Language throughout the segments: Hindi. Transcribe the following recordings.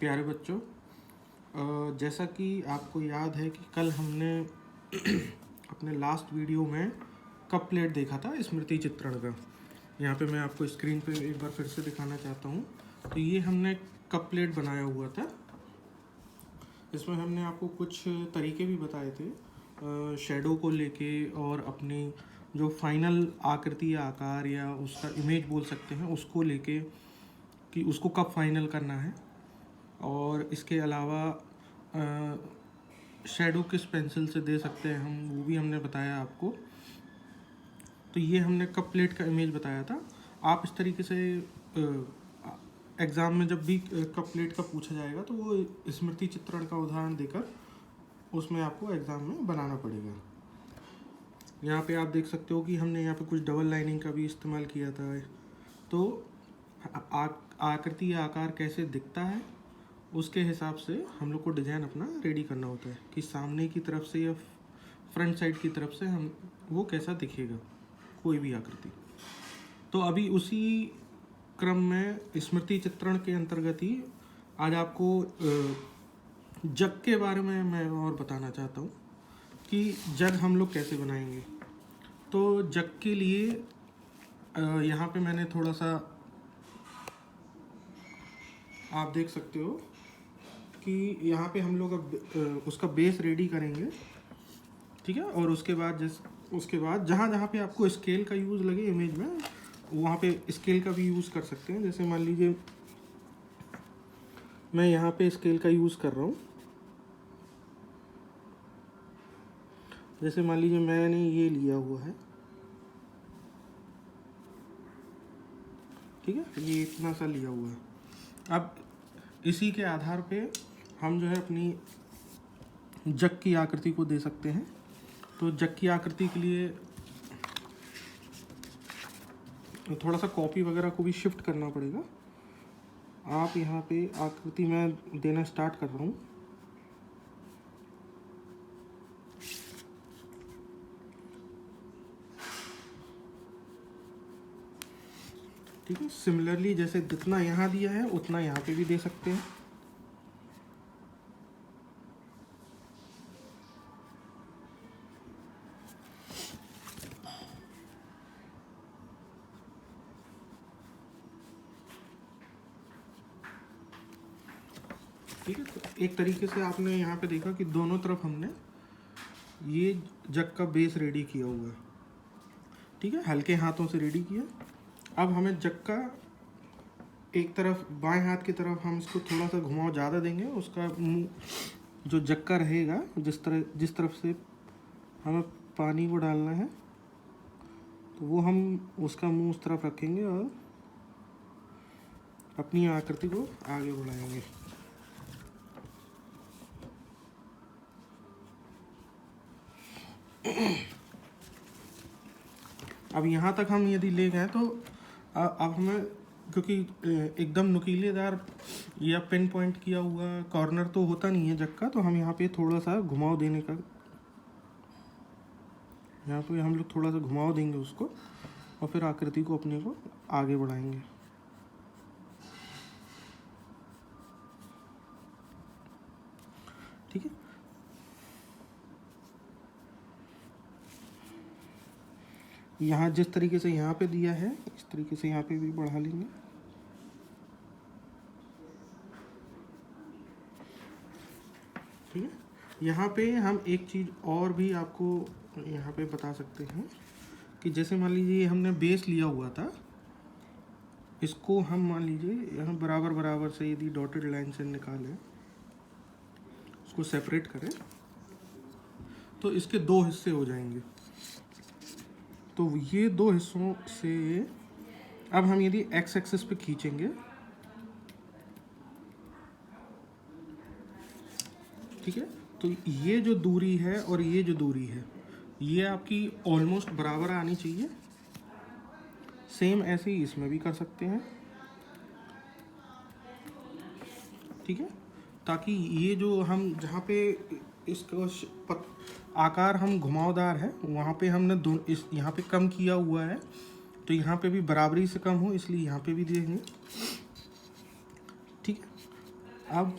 प्यारे बच्चों, जैसा कि आपको याद है कि कल हमने अपने लास्ट वीडियो में कप प्लेट देखा था स्मृति चित्रण का। यहाँ पे मैं आपको स्क्रीन पे एक बार फिर से दिखाना चाहता हूँ। तो ये हमने कप प्लेट बनाया हुआ था। इसमें हमने आपको कुछ तरीके भी बताए थे शेडो को लेके, और अपनी जो फाइनल आकृति या आकार या उसका इमेज बोल सकते हैं उसको लेके कि उसको कब फाइनल करना है। और इसके अलावा शेडो किस पेंसिल से दे सकते हैं हम, वो भी हमने बताया आपको। तो ये हमने कप प्लेट का इमेज बताया था। आप इस तरीके से एग्ज़ाम में जब भी कप प्लेट का पूछा जाएगा तो वो स्मृति चित्रण का उदाहरण देकर उसमें आपको एग्ज़ाम में बनाना पड़ेगा। यहाँ पे आप देख सकते हो कि हमने यहाँ पे कुछ डबल लाइनिंग का भी इस्तेमाल किया था। तो आकृति या आकार कैसे दिखता है उसके हिसाब से हम लोग को डिज़ाइन अपना रेडी करना होता है कि सामने की तरफ से या फ्रंट साइड की तरफ से हम वो कैसा दिखेगा कोई भी आकृति। तो अभी उसी क्रम में स्मृति चित्रण के अंतर्गत ही आज आपको जग के बारे में मैं और बताना चाहता हूँ कि जग हम लोग कैसे बनाएंगे। तो जग के लिए यहाँ पे मैंने थोड़ा सा आप देख सकते हो कि यहाँ पे हम लोग अब उसका बेस रेडी करेंगे, ठीक है। और उसके बाद जहाँ पे आपको स्केल का यूज़ लगे इमेज में, वहाँ पे स्केल का भी यूज़ कर सकते हैं। जैसे मान लीजिए मैं यहाँ पे स्केल का यूज़ कर रहा हूँ। जैसे मान लीजिए मैंने ये लिया हुआ है, ठीक है, ये इतना सा लिया हुआ है। अब इसी के आधार पे हम जो है अपनी जग की आकृति को दे सकते हैं। तो जग की आकृति के लिए थोड़ा सा कॉपी वगैरह को भी शिफ्ट करना पड़ेगा। आप यहाँ पे आकृति में देना स्टार्ट कर रहा हूँ। ठीक है, सिमिलरली जैसे जितना यहाँ दिया है उतना यहाँ पे भी दे सकते हैं। ठीक है, तो एक तरीके से आपने यहाँ पे देखा कि दोनों तरफ हमने ये जग का बेस रेडी किया हुआ है, ठीक है, हल्के हाथों से रेडी किया। अब हमें जग का एक तरफ बाएं हाथ की तरफ हम इसको थोड़ा सा घुमाव ज़्यादा देंगे। उसका मुंह जो जग का रहेगा, जिस तरफ से हमें पानी को डालना है, तो वो हम उसका मुंह उस तरफ रखेंगे और अपनी आकृति को आगे बढ़ाएंगे। अब यहाँ तक हम यदि ले गए तो अब हमें, क्योंकि एकदम नुकीलेदार या पिन पॉइंट किया हुआ कॉर्नर तो होता नहीं है जग का, तो हम यहाँ पे थोड़ा सा घुमाव देने का, यहाँ पे हम लोग थोड़ा सा घुमाव देंगे उसको और फिर आकृति को अपने को आगे बढ़ाएंगे। ठीक है, यहाँ जिस तरीके से यहाँ पे दिया है इस तरीके से यहाँ पे भी बढ़ा लेंगे। ठीक है, यहाँ पे हम एक चीज़ और भी आपको यहाँ पे बता सकते हैं कि जैसे मान लीजिए हमने बेस लिया हुआ था, इसको हम मान लीजिए यहाँ बराबर बराबर से यदि डॉटेड लाइन से निकालें, उसको सेपरेट करें, तो इसके दो हिस्से हो जाएंगे। तो ये दो हिस्सों से अब हम यदि एक्स एक्सिस पे खींचेंगे, ठीक है, तो ये जो दूरी है और ये जो दूरी है ये आपकी ऑलमोस्ट बराबर आनी चाहिए। सेम ऐसे ही इसमें भी कर सकते हैं, ठीक है, ताकि ये जो हम जहाँ पे इसका आकार हम घुमावदार है वहाँ पे हमने इस यहाँ पे कम किया हुआ है, तो यहाँ पे भी बराबरी से कम हो, इसलिए यहाँ पे भी देंगे। ठीक है, अब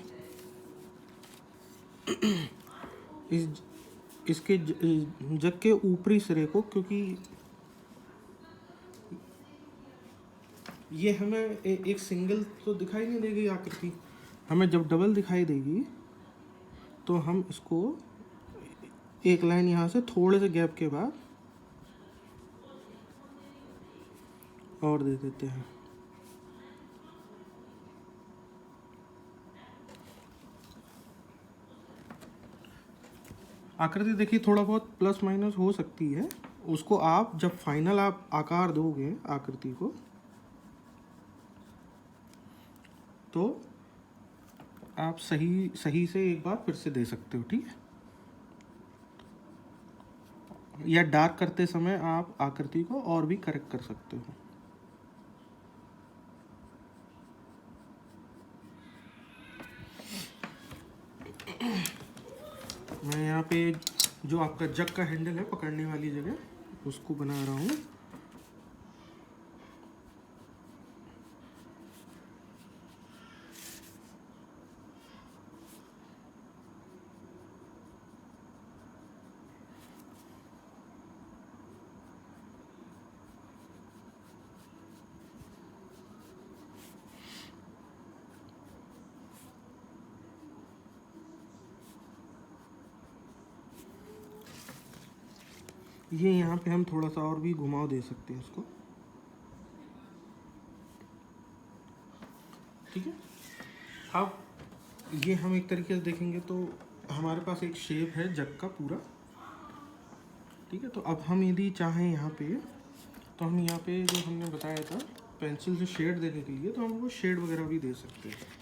इसके जग के ऊपरी सिरे को, क्योंकि ये हमें एक सिंगल तो दिखाई नहीं देगी आकृति, हमें जब डबल दिखाई देगी तो हम इसको एक लाइन यहाँ से थोड़े से गैप के बाद और दे देते हैं। आकृति देखिए थोड़ा बहुत प्लस माइनस हो सकती है, उसको आप जब फाइनल आप आकार दोगे आकृति को तो आप सही से एक बार फिर से दे सकते हो, ठीक है। या डार्क करते समय आप आकृति को और भी करेक्ट कर सकते हो। मैं यहाँ पे जो आपका जग का हैंडल है पकड़ने वाली जगह उसको बना रहा हूँ। ये यहाँ पे हम थोड़ा सा और भी घुमाव दे सकते हैं इसको, ठीक है। अब ये हम एक तरीके से देखेंगे तो हमारे पास एक शेप है जग का पूरा, ठीक है। तो अब हम यदि चाहें यहाँ पे तो हम यहाँ पे जो हमने बताया था पेंसिल से शेड देने के लिए, तो हम वो शेड वगैरह भी दे सकते हैं।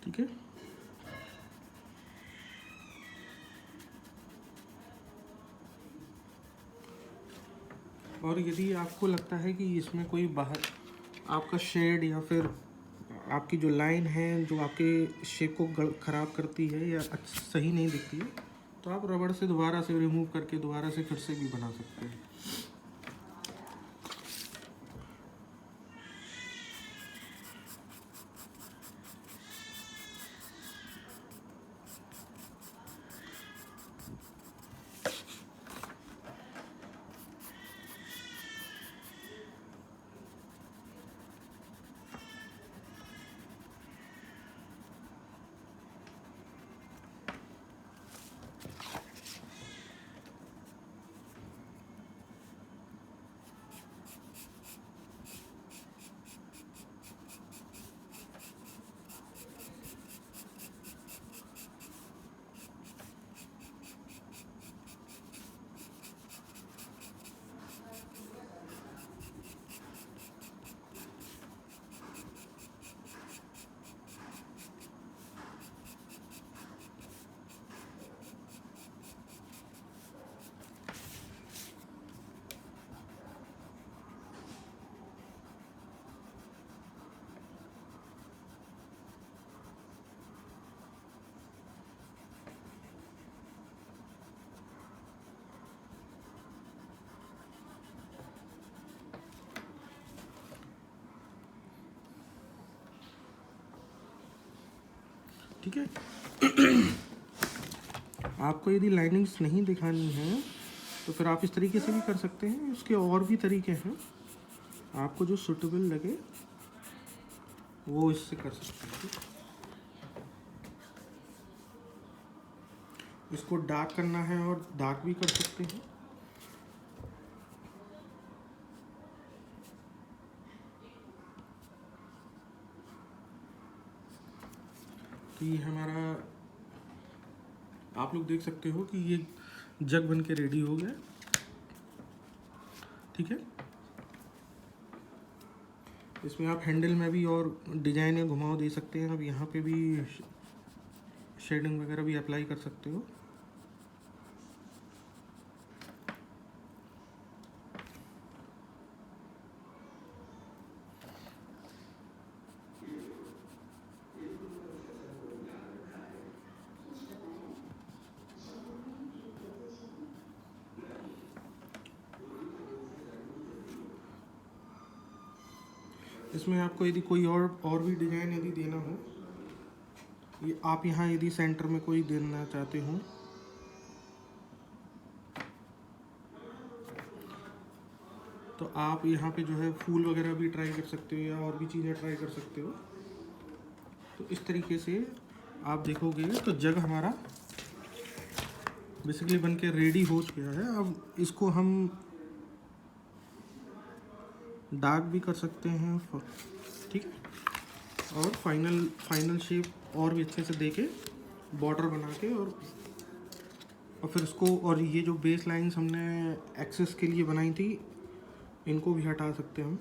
ठीक है। और यदि आपको लगता है कि इसमें कोई बाहर आपका शेड या फिर आपकी जो लाइन है जो आपके शेप को ख़राब करती है या सही नहीं दिखती है, तो आप रबड़ से दोबारा से रिमूव करके दोबारा से फिर से भी बना सकते हैं। ठीक है। आपको यदि लाइनिंग्स नहीं दिखानी है तो फिर आप इस तरीके से भी कर सकते हैं। उसके और भी तरीके हैं, आपको जो सूटेबल लगे वो इससे कर सकते हैं। इसको डार्क करना है और डार्क भी कर सकते हैं। तो ये हमारा आप लोग देख सकते हो कि ये जग बन के रेडी हो गया, ठीक है। इसमें आप हैंडल में भी और डिजाइन या घुमाव दे सकते हैं। अब यहाँ पे भी शेडिंग वगैरह भी अप्लाई कर सकते हो। इसमें आपको यदि कोई और भी डिज़ाइन यदि देना हो, ये आप यहाँ यदि सेंटर में कोई देना चाहते हो तो आप यहाँ पे जो है फूल वगैरह भी ट्राई कर सकते हो या और भी चीज़ें ट्राई कर सकते हो। तो इस तरीके से आप देखोगे तो जग हमारा बेसिकली बन के रेडी हो चुका है। अब इसको हम डार्क भी कर सकते हैं, ठीक है, और फाइनल शेप और भी अच्छे से देके बॉर्डर बना के और फिर उसको, और ये जो बेस लाइन्स हमने एक्सेस के लिए बनाई थी इनको भी हटा सकते हैं हम।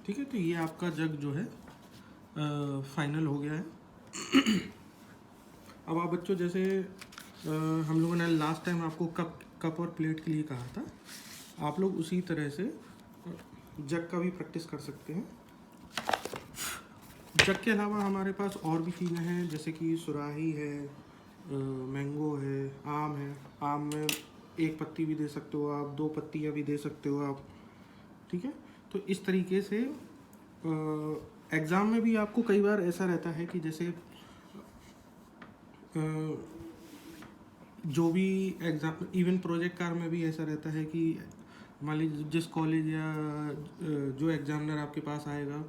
ठीक है, तो ये आपका जग जो है फाइनल हो गया है। अब आप बच्चों जैसे हम लोगों ने लास्ट टाइम आपको कप और प्लेट के लिए कहा था, आप लोग उसी तरह से जग का भी प्रैक्टिस कर सकते हैं। जग के अलावा हमारे पास और भी चीज़ें हैं, जैसे कि सुराही है, मैंगो है, आम है। आम में एक पत्ती भी दे सकते हो आप, 2 पत्तियाँ भी दे सकते हो आप, ठीक है। तो इस तरीके से एग्ज़ाम में भी आपको कई बार ऐसा रहता है कि जैसे जो भी एग्ज़ाम, इवन प्रोजेक्ट कार में भी ऐसा रहता है कि मान लीजिए जिस कॉलेज या जो एग्ज़ामिनर आपके पास आएगा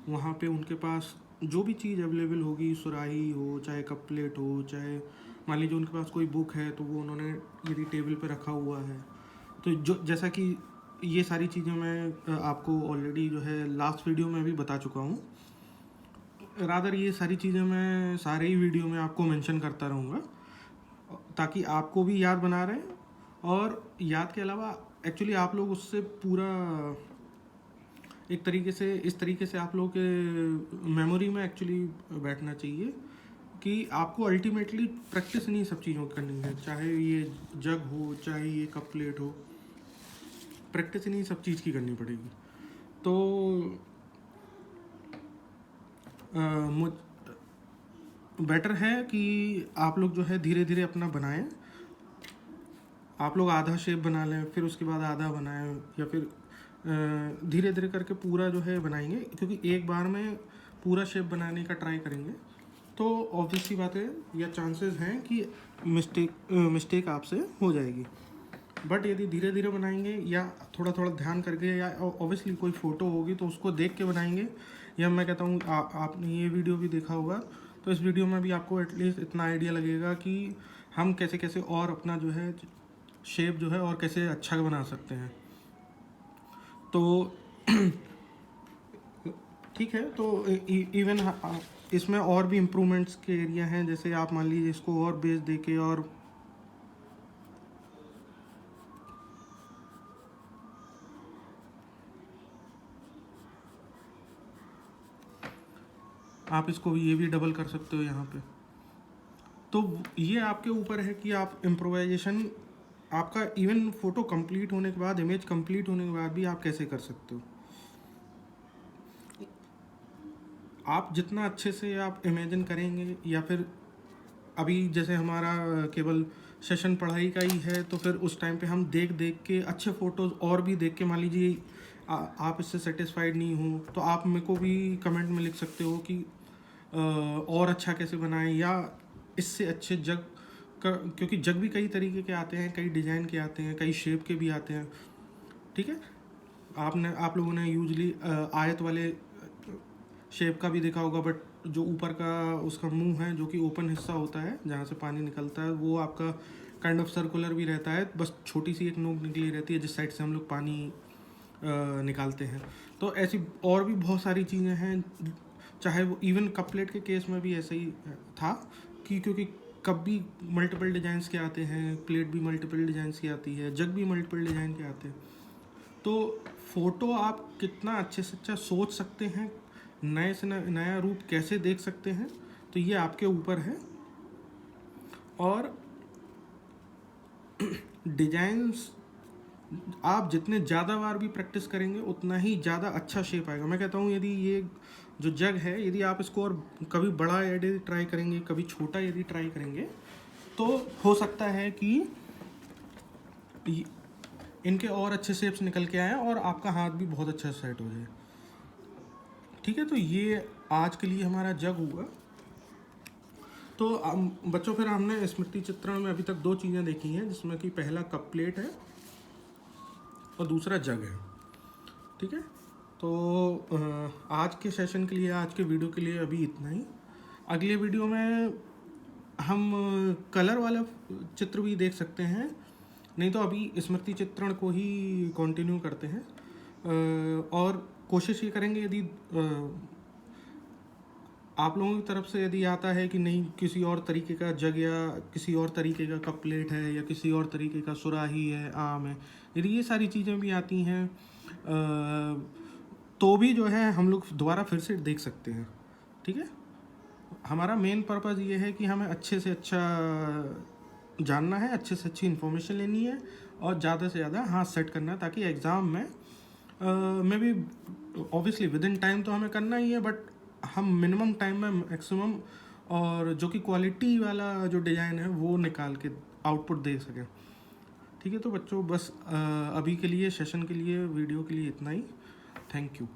वहाँ पे उनके पास जो भी चीज़ अवेलेबल होगी, सुराही हो, चाहे कप प्लेट हो, चाहे मान लीजिए उनके पास कोई बुक है तो वो उन्होंने यदि टेबल पे रखा हुआ है, तो जो जैसा कि ये सारी चीज़ें मैं आपको ऑलरेडी जो है लास्ट वीडियो में भी बता चुका हूँ। रादर ये सारी चीज़ें मैं सारे ही वीडियो में आपको मेंशन करता रहूँगा ताकि आपको भी याद बना रहे, और याद के अलावा एक्चुअली आप लोग उससे पूरा एक तरीके से, इस तरीके से आप लोग के मेमोरी में एक्चुअली बैठना चाहिए कि आपको अल्टीमेटली प्रैक्टिस नहीं सब चीज़ों की करनी है, चाहे ये जग हो, चाहे ये कप प्लेट हो, प्रैक्टिस नहीं सब चीज़ की करनी पड़ेगी। तो मुझ बेटर है कि आप लोग जो है धीरे धीरे अपना बनाएं। आप लोग आधा शेप बना लें, फिर उसके बाद आधा बनाएं, या फिर धीरे धीरे करके पूरा जो है बनाएंगे, क्योंकि एक बार में पूरा शेप बनाने का ट्राई करेंगे तो ऑब्वियसली बात है या चांसेस हैं कि मिस्टेक आपसे हो जाएगी। बट यदि धीरे धीरे बनाएंगे या थोड़ा थोड़ा ध्यान करके, या ऑब्वियसली कोई फ़ोटो होगी तो उसको देख के बनाएंगे, या मैं कहता हूँ आपने ये वीडियो भी देखा होगा तो इस वीडियो में भी आपको एटलीस्ट इतना आइडिया लगेगा कि हम कैसे कैसे और अपना जो है शेप जो है और कैसे अच्छा बना सकते हैं। तो ठीक है, तो इवन इसमें और भी इम्प्रूवमेंट्स के एरिया हैं, जैसे आप मान लीजिए इसको और बेस देके और आप इसको ये भी डबल कर सकते हो यहाँ पे। तो ये आपके ऊपर है कि आप इम्प्रोवाइजेशन, आपका इवन फोटो कंप्लीट होने के बाद, इमेज कंप्लीट होने के बाद भी आप कैसे कर सकते हो। आप जितना अच्छे से आप इमेजिन करेंगे, या फिर अभी जैसे हमारा केवल सेशन पढ़ाई का ही है तो फिर उस टाइम पे हम देख देख के अच्छे फ़ोटोज़ और भी देख के, मान लीजिए आप इससे सेटिस्फाइड नहीं हो तो आप मेरे को भी कमेंट में लिख सकते हो कि और अच्छा कैसे बनाएं, या इससे अच्छे जग का, क्योंकि जग भी कई तरीके के आते हैं, कई डिज़ाइन के आते हैं, कई शेप के भी आते हैं, ठीक है। आप लोगों ने यूजली आयत वाले शेप का भी देखा होगा, बट जो ऊपर का उसका मुंह है, जो कि ओपन हिस्सा होता है जहाँ से पानी निकलता है, वो आपका काइंड ऑफ सर्कुलर भी रहता है, बस छोटी सी एक नोक निकली रहती है जिस साइड से हम लोग पानी निकालते हैं। तो ऐसी और भी बहुत सारी चीज़ें हैं, चाहे वो इवन कप प्लेट के केस में भी ऐसे ही था कि क्योंकि कप भी मल्टीपल डिज़ाइंस के आते हैं, प्लेट भी मल्टीपल डिज़ाइंस की आती है, जग भी मल्टीपल डिज़ाइन के आते हैं। तो फ़ोटो आप कितना अच्छे से अच्छा सोच सकते हैं, नए से नया रूप कैसे देख सकते हैं, तो ये आपके ऊपर है। और डिजाइंस आप जितने ज़्यादा बार भी प्रैक्टिस करेंगे उतना ही ज़्यादा अच्छा शेप आएगा। मैं कहता हूँ यदि ये जो जग है, यदि आप इसको और कभी बड़ा यदि ट्राई करेंगे, कभी छोटा यदि ट्राई करेंगे, तो हो सकता है कि इनके और अच्छे शेप्स निकल के आए और आपका हाथ भी बहुत अच्छा सेट हो जाए। ठीक है, तो ये आज के लिए हमारा जग हुआ। तो बच्चों, फिर हमने स्मृति चित्रण में अभी तक 2 चीज़ें देखी हैं, जिसमें कि पहला कप प्लेट है और दूसरा जग है। ठीक है, तो आज के सेशन के लिए, आज के वीडियो के लिए अभी इतना ही। अगले वीडियो में हम कलर वाला चित्र भी देख सकते हैं, नहीं तो अभी स्मृति चित्रण को ही कंटिन्यू करते हैं। और कोशिश ये करेंगे, यदि आप लोगों की तरफ से यदि आता है कि नहीं किसी और तरीके का जग या किसी और तरीके का कप प्लेट है या किसी और तरीके का सुराही है, आम है, यदि ये सारी चीज़ें भी आती हैं तो भी जो है हम लोग दोबारा फिर से देख सकते हैं। ठीक है, हमारा मेन पर्पज़ ये है कि हमें अच्छे से अच्छा जानना है, अच्छे से अच्छी इन्फॉर्मेशन लेनी है और ज़्यादा से ज़्यादा हाथ सेट करना है, ताकि एग्ज़ाम में भी ऑब्वियसली विद इन टाइम तो हमें करना ही है, बट हम मिनिमम टाइम में मैक्सिमम और जो कि क्वालिटी वाला जो डिज़ाइन है वो निकाल के आउटपुट दे सकें। ठीक है, तो बच्चों बस अभी के लिए, सेशन के लिए, वीडियो के लिए इतना ही। Thank you.